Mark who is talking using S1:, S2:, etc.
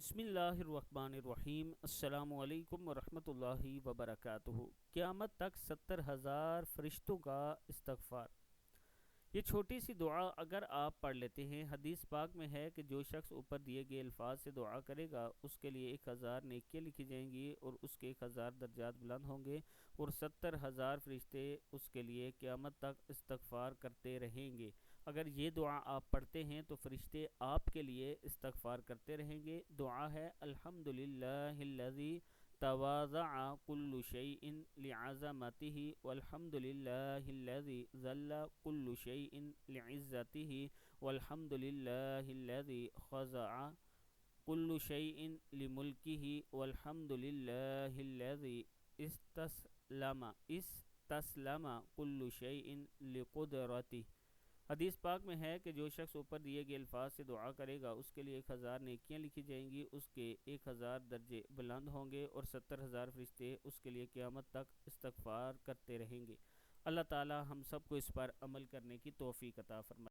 S1: بسم اللہ الرحمن الرحیم۔ السلام علیکم ورحمۃ اللہ وبرکاتہ۔ قیامت تک 70,000 فرشتوں کا استغفار۔ یہ چھوٹی سی دعا اگر آپ پڑھ لیتے ہیں، حدیث پاک میں ہے کہ جو شخص اوپر دیے گئے الفاظ سے دعا کرے گا اس کے لیے 1,000 نیکیاں لکھی جائیں گی اور اس کے 1,000 درجات بلند ہوں گے، اور 70,000 فرشتے اس کے لیے قیامت تک استغفار کرتے رہیں گے۔ اگر یہ دعا آپ پڑھتے ہیں تو فرشتے آپ کے لیے استغفار کرتے رہیں گے۔ دعا ہے: الحمدللہ الذی تواضع کل شیء لعظمتہ، والحمدللہ الذی ذل کل شیء لعزتہ، والحمدللہ الذی خضع کل شیء لملکہ، والحمدللہ الذی استسلم کل شیء لقدرتہ۔ حدیث پاک میں ہے کہ جو شخص اوپر دیے گئے الفاظ سے دعا کرے گا اس کے لیے 1,000 نیکیاں لکھی جائیں گی، اس کے 1,000 درجے بلند ہوں گے، اور 70,000 فرشتے اس کے لیے قیامت تک استغفار کرتے رہیں گے۔ اللہ تعالی ہم سب کو اس پر عمل کرنے کی توفیق عطا فرمائے۔